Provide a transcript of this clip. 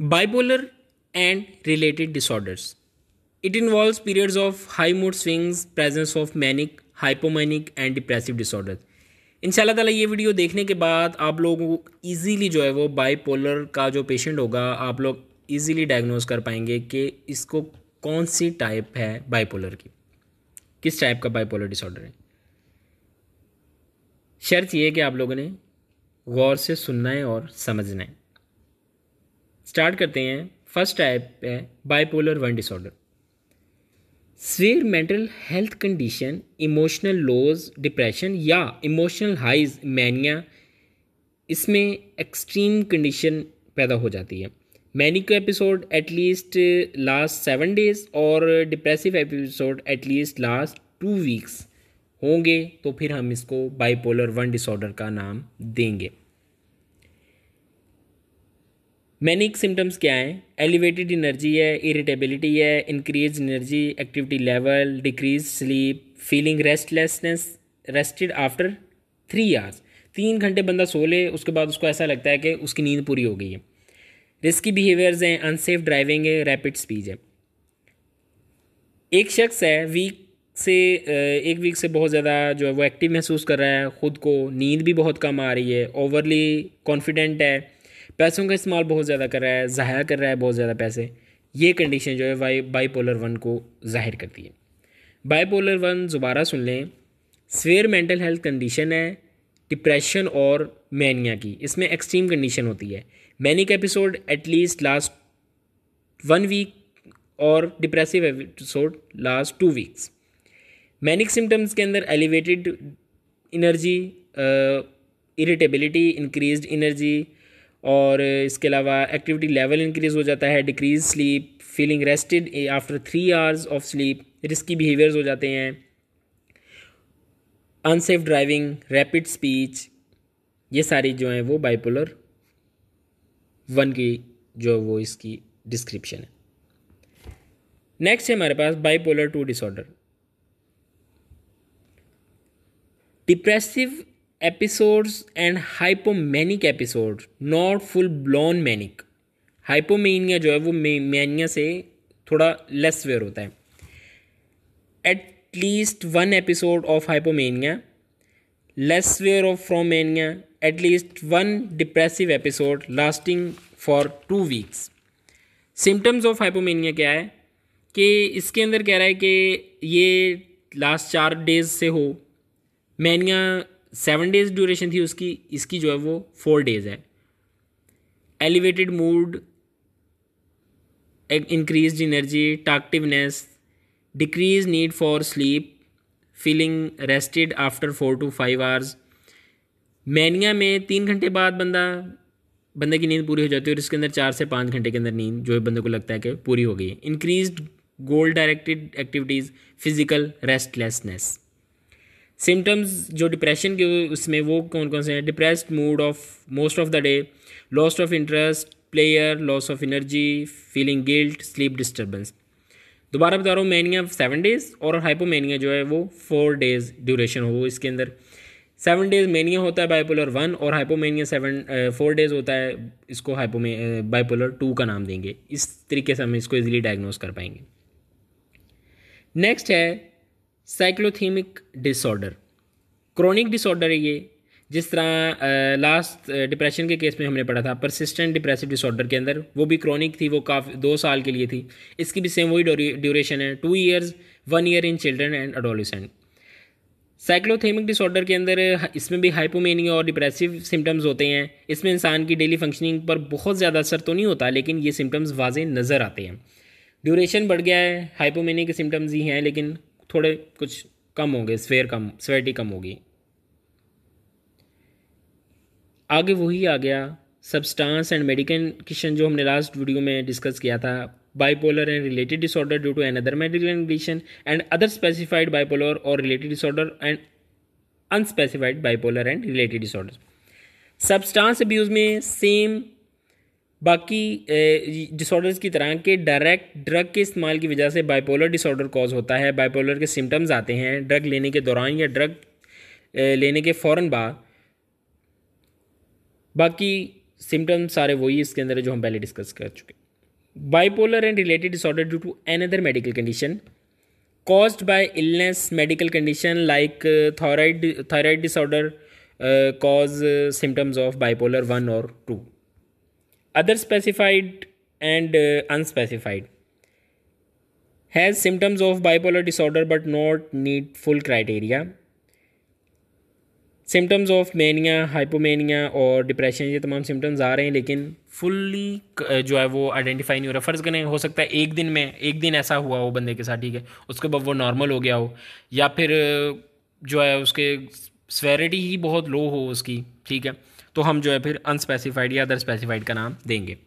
Bipolar and related disorders. It involves periods of high mood swings, presence of manic, hypomanic and depressive disorders. इंशाल्लाह ताला ये video देखने के बाद आप लोगों को ईजीली जो है वो बाइपोलर का जो पेशेंट होगा आप लोग ईजीली डायग्नोज कर पाएंगे कि इसको कौन सी टाइप है बाइपोलर की, किस टाइप का बाइपोलर डिसऑर्डर है। शर्त ये है कि आप लोगों ने गौर से सुनना है और समझना है। स्टार्ट करते हैं। फर्स्ट टाइप है bipolar 1 disorder. Severe mental health condition, emotional lows, depression या इमोशनल हाइज, मैनिया, इसमें एक्सट्रीम कंडीशन पैदा हो जाती है। Manic episode at least last 7 days और depressive episode at least last 2 weeks होंगे तो फिर हम इसको बाइपोलर 1 डिसऑर्डर का नाम देंगे। मैनिक सिम्टम्स क्या हैं? एलिवेटेड एनर्जी है, इरिटेबिलिटी है, increase energy, activity level, decrease sleep, feeling restlessness, rested after 3 hours. 3 घंटे बंदा सो ले उसके बाद उसको ऐसा लगता है कि उसकी नींद पूरी हो गई है। रिस्की बिहेवियर्स हैं, अनसेफ ड्राइविंग है, रैपिड स्पीच है। एक शख्स है एक वीक से बहुत ज़्यादा जो है वो एक्टिव महसूस कर रहा है ख़ुद को, नींद भी बहुत कम आ रही है, ओवरली कॉन्फिडेंट है, पैसों का इस्तेमाल बहुत ज़्यादा कर रहा है, ज़ाया कर रहा है बहुत ज़्यादा पैसे। ये कंडीशन जो है बाइपोलर 1 को ज़ाहिर करती है। बाइपोलर 1 दोबारा सुन लें, सिवियर मेंटल हेल्थ कंडीशन है, डिप्रेशन और मैनिया की, इसमें एक्सट्रीम कंडीशन होती है। Manic episode at least last 1 week और depressive episode last 2 weeks. Manic symptoms के अंदर elevated energy, irritability, increased energy और इसके अलावा एक्टिविटी लेवल इंक्रीज़ हो जाता है, decrease sleep, feeling rested after 3 hours of sleep, risky behaviours हो जाते हैं, अनसेफ ड्राइविंग, रैपिड स्पीच। ये सारी जो हैं वो बाइपोलर 1 की जो वो इसकी डिस्क्रिप्शन है। नेक्स्ट है हमारे पास bipolar 2 disorder. Depressive episodes and hypomanic episode, not full blown manic. Hypomania जो है वो मैनिया से थोड़ा लेस सिवियर होता है। At least 1 episode of hypomania, less severe of from mania, at least 1 depressive episode lasting for 2 weeks. Symptoms of hypomania क्या है कि इसके अंदर कह रहा है कि ये लास्ट 4 डेज से हो। मैनिया 7 डेज ड्यूरेशन थी उसकी, इसकी जो है वो 4 डेज है। Elevated mood, increase energy, talkativeness, decrease need for sleep, feeling rested after 4 to 5 hours. Mania में 3 घंटे बाद बंदे की नींद पूरी हो जाती है और इसके अंदर 4 से 5 घंटे के अंदर नींद जो है बंदे को लगता है कि पूरी हो गई है। इंक्रीज्ड गोल directed activities, physical restlessness. Symptoms जो डिप्रेशन के उसमें वो कौन कौन से हैं? Depressed mood off most of the day, loss of interest player, loss of energy, feeling guilt, sleep disturbance. दोबारा बता रहा हूँ, मैनिया 7 डेज और हाइपोमेनिया जो है वो 4 डेज ड्यूरेशन हो। इसके अंदर 7 डेज मैनिया होता है बाइपोलर 1 और हाइपोमेनिया 4 डेज होता है। इसको बाइपोलर 2 का नाम देंगे। इस तरीके से हम इसको इजीली डायग्नोज कर पाएंगे। नेक्स्ट है साइक्लोथीमिक डिसऑर्डर। क्रोनिक डिसऑर्डर है ये, जिस तरह लास्ट डिप्रेशन के केस में हमने पढ़ा था, परसिस्टेंट डिप्रेसिव डिसऑर्डर के अंदर वो भी क्रोनिक थी, वो काफ़ी 2 साल के लिए थी। इसकी भी सेम वही ड्यूरेशन है, 2 years, 1 year in children and adolescent. Cyclothymic disorder के अंदर इसमें भी हाइपोमेनिया और डिप्रेसिव सिम्टम्स होते हैं। इसमें इंसान की डेली फंक्शनिंग पर बहुत ज़्यादा असर तो नहीं होता, लेकिन ये सिम्टम्स वाज़ेह नज़र आते हैं। ड्यूरेशन बढ़ गया है, हाइपोमेनिया के सिम्टम्स ही हैं लेकिन थोड़े कुछ कम होंगे, स्वेरिटी कम होगी। आगे वही आ गया सब्सटेंस एंड मेडिकेशन जो हमने लास्ट वीडियो में डिस्कस किया था। Bipolar and related disorder due to another medical condition and other specified bipolar और related disorder and unspecified bipolar and related disorder. Substance abuse में सेम बाकी डिसऑर्डर्स की तरह के डायरेक्ट ड्रग के इस्तेमाल की वजह से बाइपोलर डिसऑर्डर कॉज होता है। बाइपोलर के सिम्टम्स आते हैं ड्रग लेने के दौरान या ड्रग लेने के फ़ौरन बाद। बाकी सिम्टम्स सारे वही इसके अंदर है जो हम पहले डिस्कस कर चुके. Bipolar and related disorder due to another medical condition caused by illness medical condition like thyroid disorder cause symptoms of bipolar 1 or 2. Other specified and unspecified has symptoms of bipolar disorder but not need full criteria. Symptoms of mania hypomania और depression ये तमाम symptoms आ रहे हैं लेकिन fully जो है वो identify नहीं हो रहा. फ़र्ज़ करें हो सकता है एक दिन ऐसा हुआ हो बंदे के साथ, ठीक है, उसके बाद वो नॉर्मल हो गया हो, या फिर जो है उसके स्वेरिटी ही बहुत लो हो उसकी, ठीक है, तो हम जो है फिर अनस्पेसिफाइड या अदर स्पेसिफाइड का नाम देंगे.